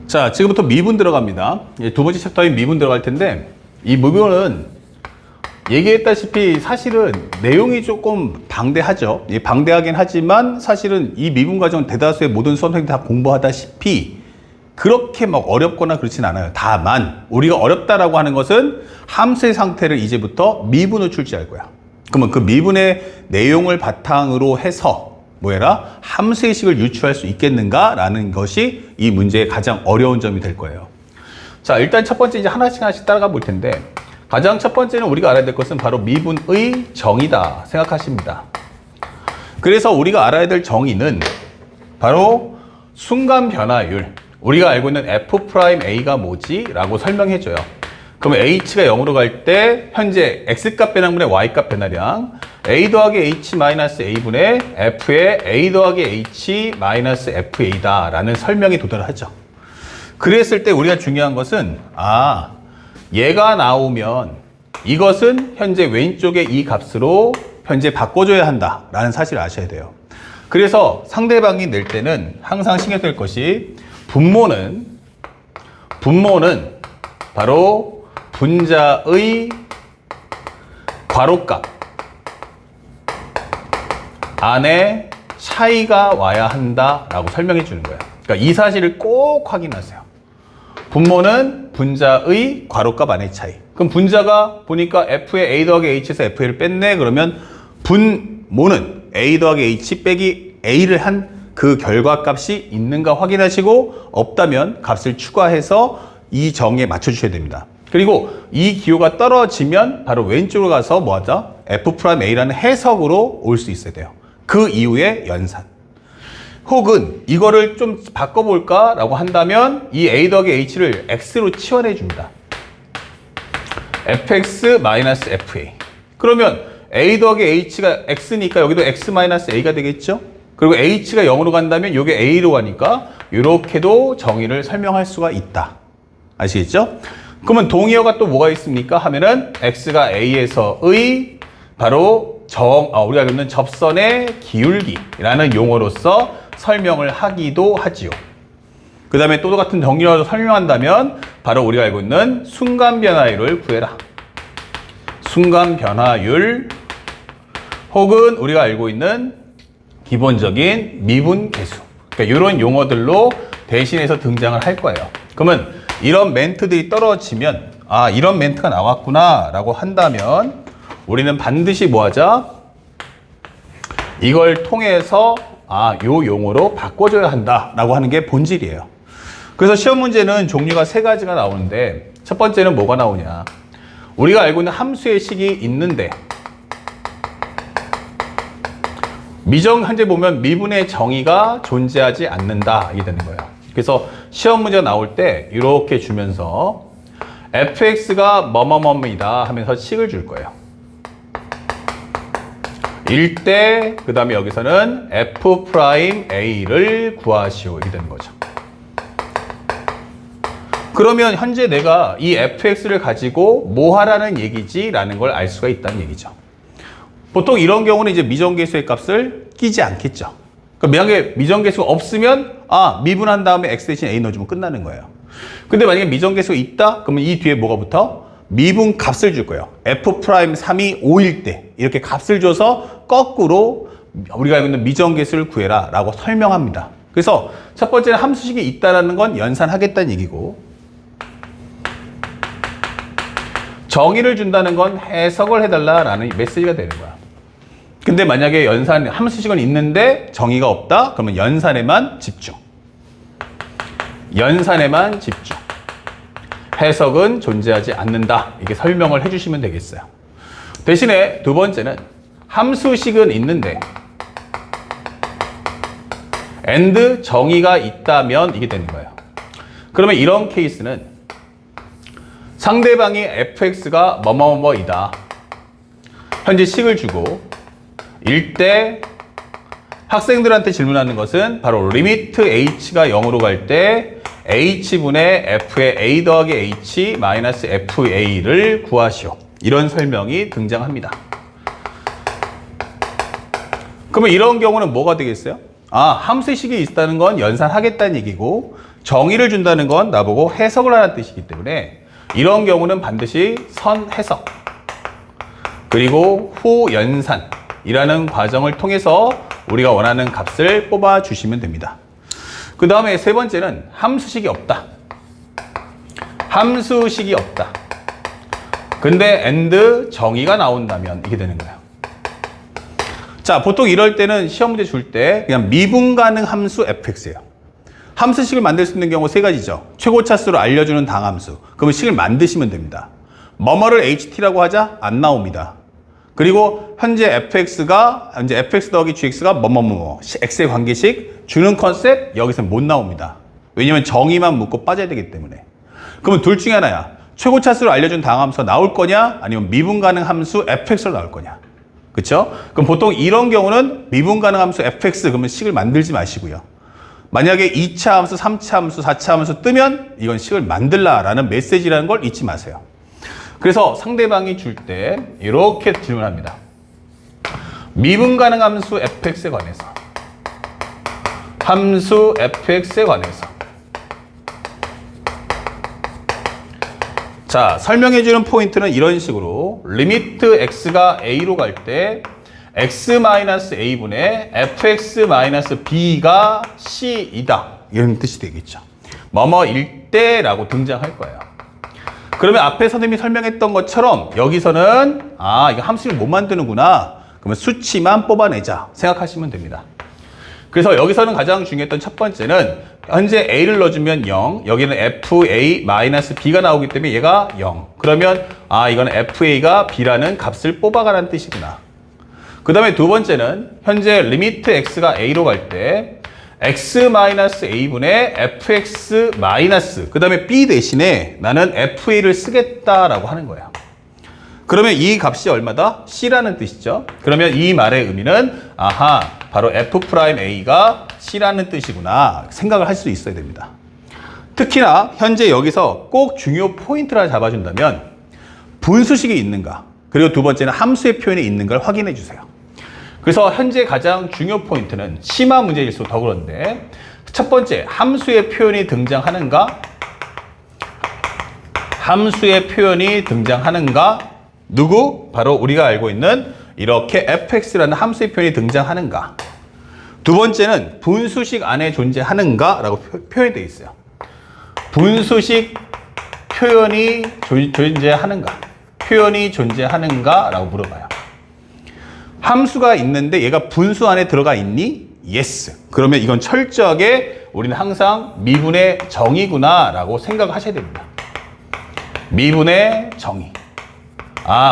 자, 지금부터 미분 들어갑니다. 두 번째 챕터인 미분 들어갈 텐데, 이 미분은 얘기했다시피 사실은 내용이 조금 방대하죠. 방대하긴 하지만 사실은 이 미분 과정은 대다수의 모든 수험생들이 다 공부하다시피 그렇게 막 어렵거나 그렇진 않아요. 다만 우리가 어렵다라고 하는 것은 함수의 상태를 이제부터 미분을 출제할 거야. 그러면 그 미분의 내용을 바탕으로 해서 뭐해라? 함수의 식을 유추할 수 있겠는가라는 것이 이 문제의 가장 어려운 점이 될 거예요. 자, 일단 첫 번째 이제 하나씩 따라가 볼 텐데, 가장 첫 번째는 우리가 알아야 될 것은 바로 미분의 정의다 생각하십니다. 그래서 우리가 알아야 될 정의는 바로 순간 변화율, 우리가 알고 있는 F'A가 뭐지? 라고 설명해줘요. 그러면 H가 0으로 갈 때 현재 X값 변화분의 Y값 변화량 A 더하기 H 마이너스 A분의 F의 A 더하기 H 마이너스 FA다 라는 설명에 도달하죠. 그랬을 때 우리가 중요한 것은 얘가 나오면 이것은 현재 왼쪽의 이 값으로 현재 바꿔줘야 한다 라는 사실을 아셔야 돼요. 그래서 상대방이 낼 때는 항상 신경 쓸 것이 분모는 바로 분자의 괄호값 안에 차이가 와야 한다라고 설명해 주는 거예요. 그러니까 이 사실을 꼭 확인하세요. 분모는 분자의 괄호값 안의 차이. 그럼 분자가 보니까 F의 A 더하기 H에서 FA를 뺐네. 그러면 분모는 A 더하기 H 빼기 A를 한 그 결과값이 있는가 확인하시고 없다면 값을 추가해서 이 정의에 맞춰주셔야 됩니다. 그리고 이 기호가 떨어지면 바로 왼쪽으로 가서 뭐하자? F'A라는 해석으로 올 수 있어야 돼요. 그 이후에 연산. 혹은 이거를 좀 바꿔볼까? 라고 한다면 이 A 더하기 H를 X로 치환해 줍니다. Fx-FA. 그러면 A 더하기 H가 X니까 여기도 X-A가 되겠죠? 그리고 H가 0으로 간다면 이게 A로 가니까 이렇게도 정의를 설명할 수가 있다. 아시겠죠? 그러면 동의어가 또 뭐가 있습니까? 하면은 X가 A에서의 바로 우리가 알고 있는 접선의 기울기라는 용어로서 설명을 하기도 하지요. 그 다음에 또 같은 정의어로 설명한다면 바로 우리가 알고 있는 순간 변화율을 구해라. 순간 변화율 혹은 우리가 알고 있는 기본적인 미분 계수. 그러니까 이런 용어들로 대신해서 등장을 할 거예요. 그러면 이런 멘트들이 떨어지면 이런 멘트가 나왔구나 라고 한다면 우리는 반드시 뭐 하자? 이걸 통해서 요 용어로 바꿔줘야 한다 라고 하는 게 본질이에요. 그래서 시험 문제는 종류가 3가지가 나오는데 첫 번째는 뭐가 나오냐? 우리가 알고 있는 함수의 식이 있는데 현재 보면 미분의 정의가 존재하지 않는다 이게 되는 거예요. 그래서 시험 문제가 나올 때 이렇게 주면서 fx가 뭐뭐뭐이다 하면서 식을 줄 거예요. 일대 그 다음에 여기서는 F'A를 구하시오 이게 되는 거죠. 그러면 현재 내가 이 fx를 가지고 뭐 하라는 얘기지? 라는 걸 알 수가 있다는 얘기죠. 보통 이런 경우는 이제 미정계수의 값을 끼지 않겠죠. 만약에 미정계수가 없으면 미분한 다음에 x 대신 a 넣어주면 끝나는 거예요. 근데 만약에 미정계수가 있다? 그러면 이 뒤에 뭐가 붙어? 미분 값을 줄 거예요. F'3이 5일 때 이렇게 값을 줘서 거꾸로 우리가 알고 있는 미정계수를 구해라 라고 설명합니다. 그래서 첫 번째는 함수식이 있다는 건 연산하겠다는 얘기고, 정의를 준다는 건 해석을 해달라라는 메시지가 되는 거야. 근데 만약에 함수식은 있는데 정의가 없다? 그러면 연산에만 집중. 연산에만 집중. 해석은 존재하지 않는다. 이게 설명을 해주시면 되겠어요. 대신에 두 번째는 함수식은 있는데 and 정의가 있다면 이게 되는 거예요. 그러면 이런 케이스는 상대방이 fx가 뭐뭐뭐이다. 현재 식을 주고 일대 학생들한테 질문하는 것은 바로 리미트 h가 0으로 갈 때 h분의 f의 a 더하기 h 마이너스 fa를 구하시오. 이런 설명이 등장합니다. 그러면 이런 경우는 뭐가 되겠어요? 함수식이 있다는 건 연산하겠다는 얘기고, 정의를 준다는 건 나보고 해석을 하라는 뜻이기 때문에 이런 경우는 반드시 선해석 그리고 후연산이라는 과정을 통해서 우리가 원하는 값을 뽑아 주시면 됩니다. 그 다음에 세 번째는 함수식이 없다. 함수식이 없다. 근데 and 정의가 나온다면 이게 되는 거예요. 자, 보통 이럴 때는 시험 문제 줄 때 그냥 미분 가능 함수 fx예요. 함수식을 만들 수 있는 경우 세 가지죠. 최고차수를 알려주는 당함수. 그러면 식을 만드시면 됩니다. 뭐뭐를 ht라고 하자 안 나옵니다. 그리고 현재 fx가 현재 fx 더하기 gx가 뭐뭐뭐뭐 x의 관계식 주는 컨셉 여기서는 못 나옵니다. 왜냐면 정의만 묻고 빠져야 되기 때문에. 그러면 둘 중에 하나야. 최고차수를 알려준 당함수가 나올 거냐 아니면 미분 가능 함수 fx로 나올 거냐. 그렇죠? 그럼 보통 이런 경우는 미분 가능 함수 fx 그러면 식을 만들지 마시고요. 만약에 2차 함수, 3차 함수, 4차 함수 뜨면 이건 식을 만들라라는 메시지라는 걸 잊지 마세요. 그래서 상대방이 줄 때 이렇게 질문합니다. 미분 가능 함수 fx에 관해서 함수 fx에 관해서 자, 설명해주는 포인트는 이런 식으로 리미트 x가 a로 갈 때 x-a분의 fx-b가 c이다. 이런 뜻이 되겠죠. 뭐뭐일 때라고 등장할 거예요. 그러면 앞에 선생님이 설명했던 것처럼 여기서는 이거 함수를 못 만드는구나. 그러면 수치만 뽑아내자 생각하시면 됩니다. 그래서 여기서는 가장 중요했던 첫 번째는 현재 a를 넣어주면 0, 여기는 fa-b가 나오기 때문에 얘가 0. 그러면 이거는 fa가 b라는 값을 뽑아가라는 뜻이구나. 그 다음에 두 번째는 현재 리미트 x가 a로 갈 때 x-a분의 fx- 그 다음에 b 대신에 나는 fa를 쓰겠다라고 하는 거예요. 그러면 이 값이 얼마다? c라는 뜻이죠. 그러면 이 말의 의미는 바로 f'a가 c라는 뜻이구나 생각을 할 수 있어야 됩니다. 특히나 현재 여기서 꼭 중요 포인트를 하나 잡아준다면 분수식이 있는가 그리고 두 번째는 함수의 표현이 있는 걸 확인해 주세요. 그래서 현재 가장 중요 포인트는 심화 문제일수록 더 그런데 첫 번째 함수의 표현이 등장하는가 함수의 표현이 등장하는가 누구? 바로 우리가 알고 있는 이렇게 fx라는 함수의 표현이 등장하는가. 두 번째는 분수식 안에 존재하는가 라고 표현이 되어 있어요. 분수식 표현이 존재하는가 표현이 존재하는가 라고 물어봐요. 함수가 있는데 얘가 분수 안에 들어가 있니? Yes. 그러면 이건 철저하게 우리는 항상 미분의 정의구나 라고 생각하셔야 됩니다. 미분의 정의.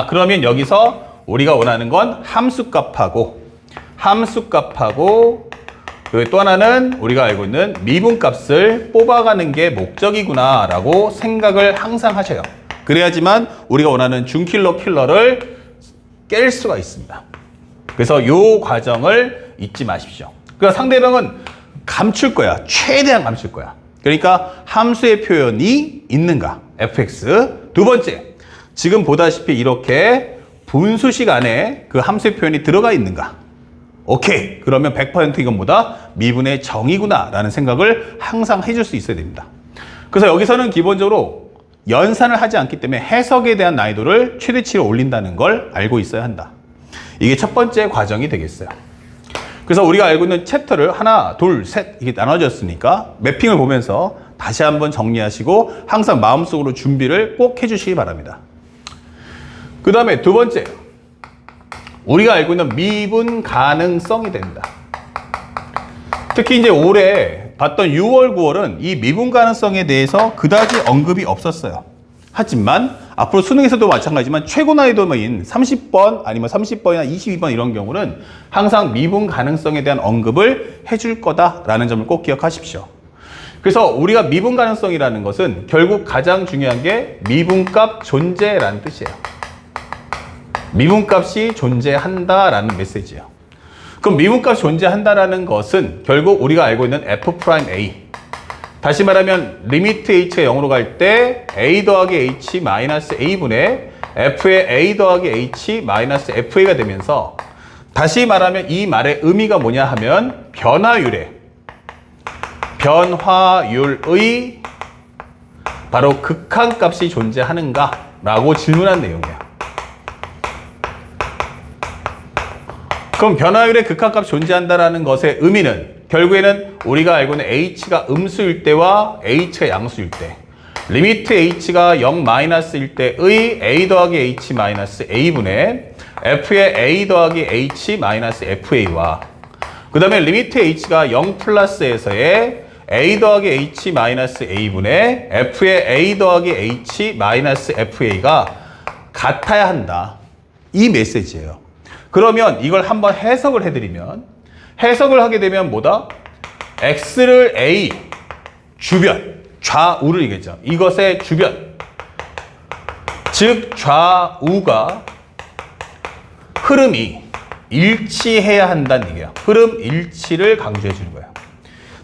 그러면 여기서 우리가 원하는 건 함수값하고 그리고 또 하나는 우리가 알고 있는 미분값을 뽑아가는 게 목적이구나 라고 생각을 항상 하셔요. 그래야지만 우리가 원하는 킬러를 깰 수가 있습니다. 그래서 이 과정을 잊지 마십시오. 그러니까 상대방은 감출 거야. 최대한 감출 거야. 그러니까 함수의 표현이 있는가 fx. 두 번째 지금 보다시피 이렇게 분수식 안에 그 함수의 표현이 들어가 있는가. 오케이. 그러면 100% 이건 뭐다? 미분의 정의구나 라는 생각을 항상 해줄 수 있어야 됩니다. 그래서 여기서는 기본적으로 연산을 하지 않기 때문에 해석에 대한 난이도를 최대치로 올린다는 걸 알고 있어야 한다. 이게 첫 번째 과정이 되겠어요. 그래서 우리가 알고 있는 챕터를 하나, 둘, 셋 이게 나눠졌으니까 매핑을 보면서 다시 한번 정리하시고 항상 마음속으로 준비를 꼭 해주시기 바랍니다. 그 다음에 두 번째, 우리가 알고 있는 미분 가능성이 됩니다. 특히 이제 올해 봤던 6월, 9월은 이 미분 가능성에 대해서 그다지 언급이 없었어요. 하지만 앞으로 수능에서도 마찬가지지만 최고 난이도인 30번 아니면 30번이나 22번 이런 경우는 항상 미분 가능성에 대한 언급을 해줄 거다라는 점을 꼭 기억하십시오. 그래서 우리가 미분 가능성이라는 것은 결국 가장 중요한 게 미분값 존재라는 뜻이에요. 미분값이 존재한다라는 메시지예요. 그럼 미분값이 존재한다라는 것은 결국 우리가 알고 있는 f'A. 다시 말하면 리미트 h가 0으로 갈 때 a 더하기 h 마이너스 a분의 f의 a 더하기 h 마이너스 fa가 되면서 변화율의 바로 극한값이 존재하는가? 라고 질문한 내용이야. 그럼 변화율의 극한값이 존재한다는 것의 의미는 결국에는 우리가 알고 있는 h가 음수일 때와 h가 양수일 때 리미트 h가 0-일 때의 a 더하기 h 마이너스 a분의 f의 a 더하기 h 마이너스 fa와 그 다음에 리미트 h가 0 플러스에서의 a 더하기 h 마이너스 a분의 f의 a 더하기 h 마이너스 fa가 같아야 한다. 이 메시지예요. 그러면 이걸 한번 해석을 해드리면 해석을 하게 되면 뭐다? x를 a 주변 좌우를 얘기했죠. 이것의 주변 즉 좌우가 흐름이 일치해야 한다는 얘기예요. 흐름 일치를 강조해 주는 거예요.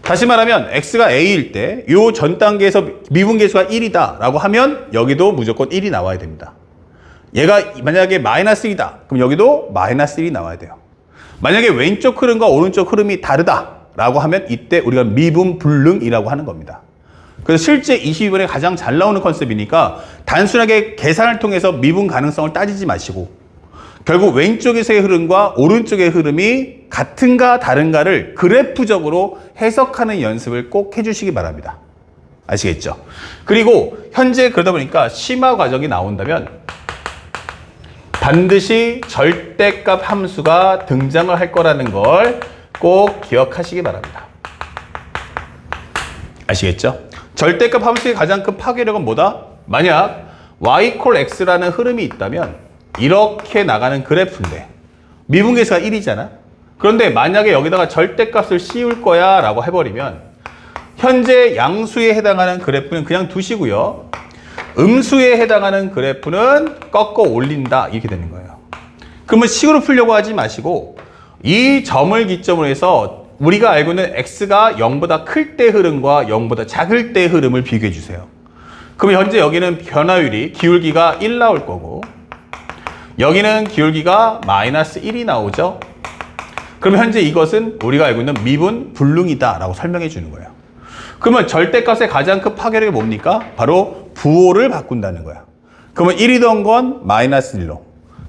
다시 말하면 x가 a일 때 요 전 단계에서 미분계수가 1이다 라고 하면 여기도 무조건 1이 나와야 됩니다. 얘가 만약에 마이너스 1이다 그럼 여기도 마이너스 1이 나와야 돼요. 만약에 왼쪽 흐름과 오른쪽 흐름이 다르다 라고 하면 이때 우리가 미분불능이라고 하는 겁니다. 그래서 실제 22번에 가장 잘 나오는 컨셉이니까 단순하게 계산을 통해서 미분 가능성을 따지지 마시고 결국 왼쪽에서의 흐름과 오른쪽의 흐름이 같은가 다른가를 그래프적으로 해석하는 연습을 꼭 해주시기 바랍니다. 아시겠죠? 그리고 현재 그러다 보니까 심화 과정이 나온다면 반드시 절대값 함수가 등장을 할 거라는 걸 꼭 기억하시기 바랍니다. 아시겠죠? 절대값 함수의 가장 큰 파괴력은 뭐다? 만약 y 콜 x라는 흐름이 있다면 이렇게 나가는 그래프인데 미분계수가 1이잖아. 그런데 만약에 여기다가 절대값을 씌울 거야 라고 해버리면 현재 양수에 해당하는 그래프는 그냥 두시고요. 음수에 해당하는 그래프는 꺾어 올린다 이렇게 되는 거예요. 그러면 식으로 풀려고 하지 마시고 이 점을 기점으로 해서 우리가 알고 있는 x가 0보다 클 때 흐름과 0보다 작을 때 흐름을 비교해 주세요. 그러면 현재 여기는 변화율이 기울기가 1 나올 거고 여기는 기울기가 마이너스 1이 나오죠. 그럼 현재 이것은 우리가 알고 있는 미분 불능이다 라고 설명해 주는 거예요. 그러면 절대값의 가장 큰 파괴력이 뭡니까? 바로 부호를 바꾼다는 거야. 그러면 1이던 건 마이너스 1로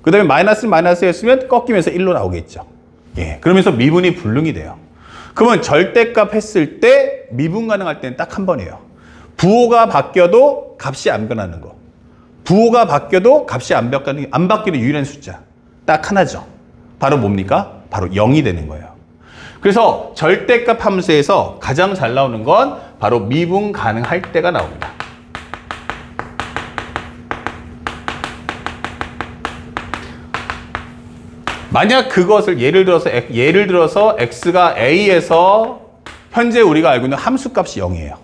그 다음에 마이너스 했으면 꺾이면서 1로 나오겠죠. 예, 그러면서 미분이 불능이 돼요. 그러면 절대값 했을 때 미분 가능할 때는 딱 한 번이에요. 부호가 바뀌어도 값이 안 변하는 거. 부호가 바뀌어도 값이 안 바뀌는 유일한 숫자. 딱 하나죠. 바로 뭡니까? 바로 0이 되는 거예요. 그래서 절대값 함수에서 가장 잘 나오는 건 바로 미분 가능할 때가 나옵니다. 만약 그것을 예를 들어서 x가 a에서 현재 우리가 알고 있는 함수값이 0이에요.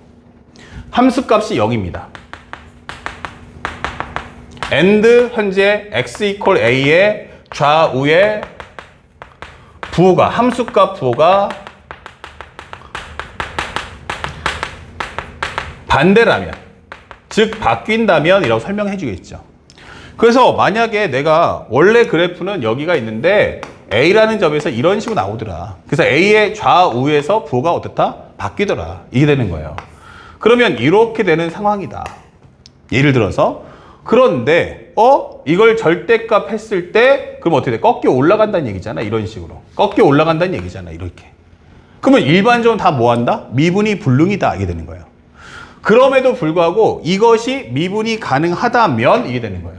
함수값이 0입니다. and 현재 x equal a의 좌우의 부호가 함수값 부호가 반대라면 즉 바뀐다면 이라고 설명해 주겠죠. 그래서 만약에 내가 원래 그래프는 여기가 있는데 A라는 점에서 이런 식으로 나오더라. 그래서 A의 좌우에서 부호가 어떻다? 바뀌더라. 이게 되는 거예요. 그러면 이렇게 되는 상황이다. 예를 들어서 그런데 이걸 절대값 했을 때 그럼 어떻게 돼? 꺾여 올라간다는 얘기잖아. 이런 식으로. 꺾여 올라간다는 얘기잖아. 이렇게. 그러면 일반적으로 다 뭐 한다? 미분이 불능이다. 이게 되는 거예요. 그럼에도 불구하고 이것이 미분이 가능하다면 이게 되는 거예요.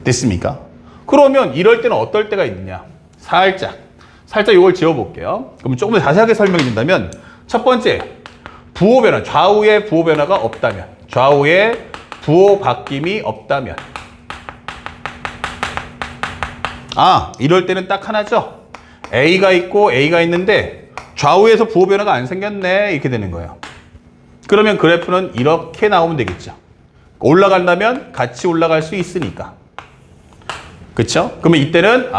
됐습니까? 그러면 이럴 때는 어떨 때가 있느냐? 살짝 이걸 지워볼게요. 그럼 조금 더 자세하게 설명해 준다면 첫 번째, 부호 변화, 좌우의 부호 변화가 없다면 좌우의 부호 바뀜이 없다면 이럴 때는 딱 하나죠. A가 있고 A가 있는데 좌우에서 부호 변화가 안 생겼네 이렇게 되는 거예요. 그러면 그래프는 이렇게 나오면 되겠죠. 올라간다면 같이 올라갈 수 있으니까. 그쵸? 그러면 이때는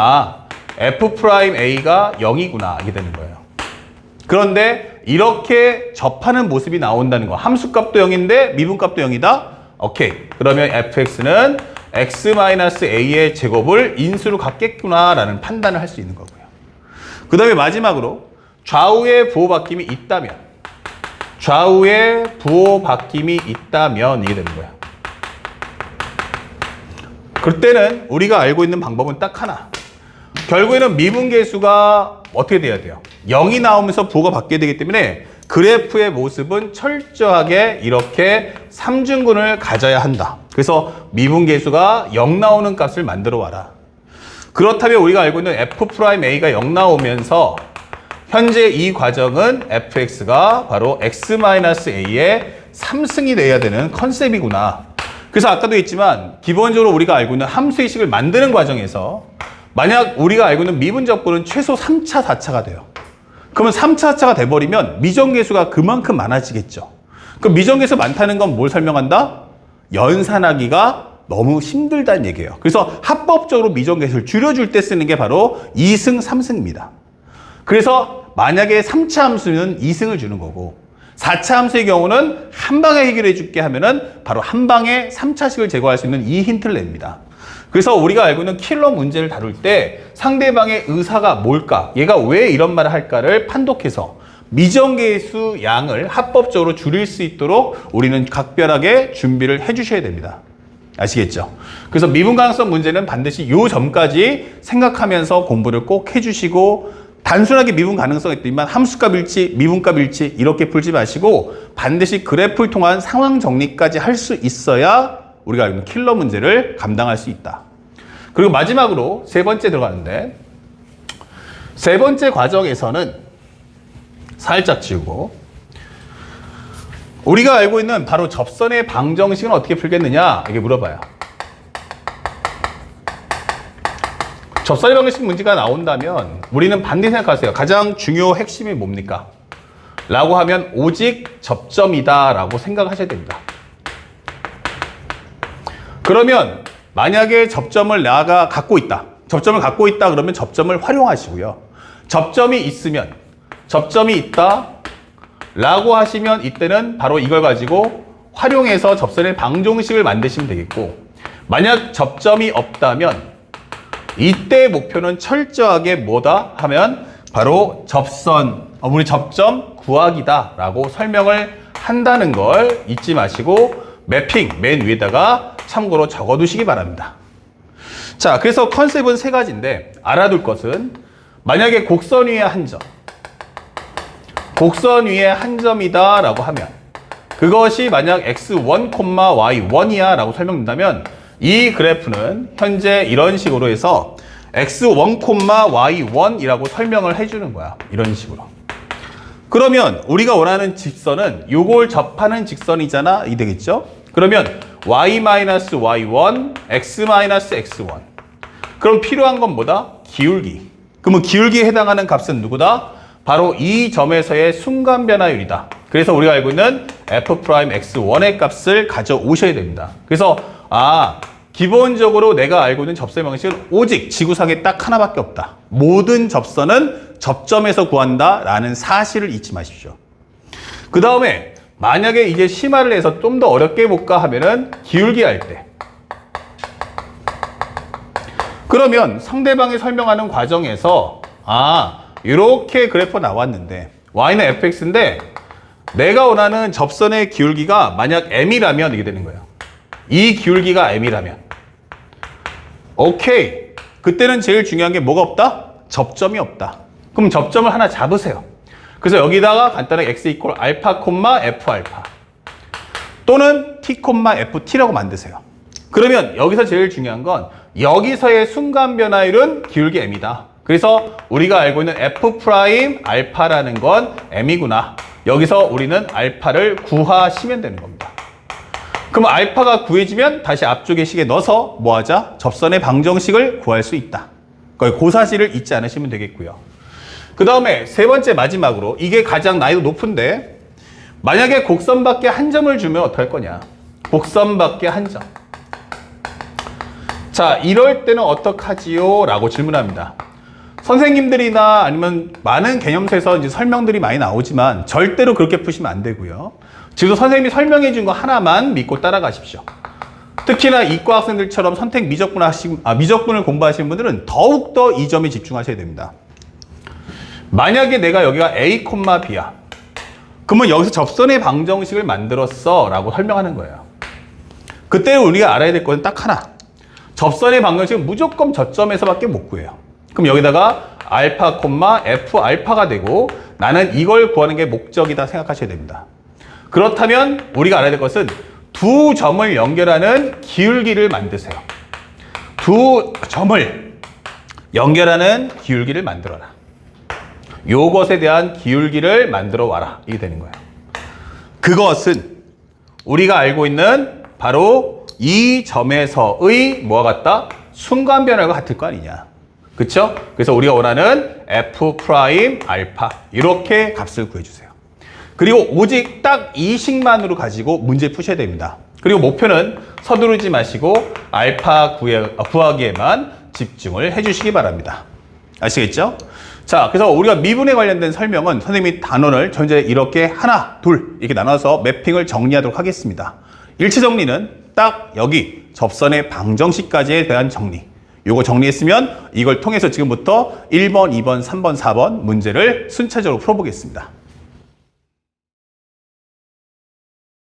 F'A가 0이구나 이게 되는 거예요. 그런데 이렇게 접하는 모습이 나온다는 거. 함수값도 0인데 미분값도 0이다? 오케이. 그러면 fx는 x-a의 제곱을 인수로 갖겠구나 라는 판단을 할 수 있는 거고요. 그 다음에 마지막으로 좌우에 부호 바뀜이 있다면 이게 되는 거야. 그때는 우리가 알고 있는 방법은 딱 하나. 결국에는 미분계수가 어떻게 돼야 돼요? 0이 나오면서 부호가 바뀌어야 되기 때문에 그래프의 모습은 철저하게 이렇게 삼중근을 가져야 한다. 그래서 미분계수가 0 나오는 값을 만들어 와라. 그렇다면 우리가 알고 있는 f'A가 0 나오면서 현재 이 과정은 fx가 바로 x-a의 3승이 돼야 되는 컨셉이구나. 그래서 아까도 했지만 기본적으로 우리가 알고 있는 함수의식을 만드는 과정에서 만약 우리가 알고 있는 미분적분은 최소 3차, 4차가 돼요. 그러면 3차, 4차가 돼버리면 미정계수가 그만큼 많아지겠죠. 그 미정계수 많다는 건 뭘 설명한다? 연산하기가 너무 힘들다는 얘기예요. 그래서 합법적으로 미정계수를 줄여줄 때 쓰는 게 바로 2승, 3승입니다. 그래서 만약에 3차 함수는 2승을 주는 거고 4차 함수의 경우는 한 방에 해결해 줄게 하면은 바로 한 방에 3차식을 제거할 수 있는 이 힌트를 냅니다. 그래서 우리가 알고 있는 킬러 문제를 다룰 때 상대방의 의사가 뭘까? 얘가 왜 이런 말을 할까를 판독해서 미정계수 양을 합법적으로 줄일 수 있도록 우리는 각별하게 준비를 해 주셔야 됩니다. 아시겠죠? 그래서 미분 가능성 문제는 반드시 이 점까지 생각하면서 공부를 꼭 해주시고 단순하게 미분 가능성이 있지만 함수값일지 미분값일지 이렇게 풀지 마시고 반드시 그래프를 통한 상황 정리까지 할 수 있어야 우리가 알고 있는 킬러 문제를 감당할 수 있다. 그리고 마지막으로 세 번째 들어가는데 세 번째 과정에서는 살짝 지우고 우리가 알고 있는 바로 접선의 방정식은 어떻게 풀겠느냐 이게 물어봐요. 접선의 방정식 문제가 나온다면 우리는 반드시 생각하세요. 가장 중요 핵심이 뭡니까? 라고 하면 오직 접점이다 라고 생각하셔야 됩니다. 그러면 만약에 접점을 내가 갖고 있다. 접점을 갖고 있다 그러면 접점을 활용하시고요. 접점이 있으면 접점이 있다 라고 하시면 이때는 바로 이걸 가지고 활용해서 접선의 방정식을 만드시면 되겠고 만약 접점이 없다면 이때 목표는 철저하게 뭐다 하면 바로 접선, 우리 접점 구하기다 라고 설명을 한다는 걸 잊지 마시고 매핑 맨 위에다가 참고로 적어두시기 바랍니다. 자, 그래서 컨셉은 세 가지인데 알아둘 것은 만약에 곡선 위에 한 점, 곡선 위에 한 점이다 라고 하면 그것이 만약 x1, y1이야 라고 설명된다면 이 그래프는 현재 이런 식으로 해서 x1, y1이라고 설명을 해주는 거야. 이런 식으로. 그러면 우리가 원하는 직선은 요걸 접하는 직선이잖아. 이 되겠죠? 그러면 y-y1, x-x1. 그럼 필요한 건 뭐다? 기울기. 그러면 기울기에 해당하는 값은 누구다? 바로 이 점에서의 순간 변화율이다. 그래서 우리가 알고 있는 f'x1의 값을 가져오셔야 됩니다. 그래서 기본적으로 내가 알고 있는 접선의 방식은 오직 지구상에 딱 하나밖에 없다. 모든 접선은 접점에서 구한다 라는 사실을 잊지 마십시오. 그 다음에 만약에 이제 심화를 해서 좀 더 어렵게 해볼까 하면은 기울기 할 때 그러면 상대방이 설명하는 과정에서 이렇게 그래프가 나왔는데 y는 fx인데 내가 원하는 접선의 기울기가 만약 m이라면 이게 되는 거예요. 이 기울기가 m이라면 오케이. 그때는 제일 중요한 게 뭐가 없다? 접점이 없다. 그럼 접점을 하나 잡으세요. 그래서 여기다가 간단하게 x 이퀄 알파, f 알파 또는 t, ft라고 만드세요. 그러면 여기서 제일 중요한 건 여기서의 순간 변화율은 기울기 m이다. 그래서 우리가 알고 있는 f 프라임 알파라는 건 m이구나. 여기서 우리는 알파를 구하시면 되는 겁니다. 그럼 알파가 구해지면 다시 앞쪽에 식에 넣어서 뭐하자? 접선의 방정식을 구할 수 있다. 그 사실을 잊지 않으시면 되겠고요. 그 다음에 세 번째 마지막으로 이게 가장 난이도 높은데 만약에 곡선밖에 한 점을 주면 어떡할 거냐? 곡선밖에 한 점. 자, 이럴 때는 어떡하지요? 라고 질문합니다. 선생님들이나 아니면 많은 개념서에서 이제 설명들이 많이 나오지만 절대로 그렇게 푸시면 안 되고요. 지금 선생님이 설명해 준 거 하나만 믿고 따라가십시오. 특히나 이과 학생들처럼 선택 미적분을 공부하시는 분들은 더욱더 이 점에 집중하셔야 됩니다. 만약에 내가 여기가 A, B야. 그러면 여기서 접선의 방정식을 만들었어 라고 설명하는 거예요. 그때 우리가 알아야 될 것은 딱 하나. 접선의 방정식은 무조건 저점에서밖에 못 구해요. 그럼 여기다가 알파, F 알파가 되고 나는 이걸 구하는 게 목적이다 생각하셔야 됩니다. 그렇다면 우리가 알아야 될 것은 두 점을 연결하는 기울기를 만드세요. 두 점을 연결하는 기울기를 만들어라. 요것에 대한 기울기를 만들어 와라. 이게 되는 거예요. 그것은 우리가 알고 있는 바로 이 점에서의 뭐와 같다? 순간 변화가 같을 거 아니냐. 그쵸? 그래서 우리가 원하는 F 프라임 알파 이렇게 값을 구해주세요. 그리고 오직 딱 이 식만으로 가지고 문제 푸셔야 됩니다. 그리고 목표는 서두르지 마시고 알파 구하기에만 집중을 해주시기 바랍니다. 아시겠죠? 자, 그래서 우리가 미분에 관련된 설명은 선생님이 단원을 전체 이렇게 하나, 둘 이렇게 나눠서 매핑을 정리하도록 하겠습니다. 일체 정리는 딱 여기 접선의 방정식까지에 대한 정리. 요거 정리했으면 이걸 통해서 지금부터 1번, 2번, 3번, 4번 문제를 순차적으로 풀어보겠습니다.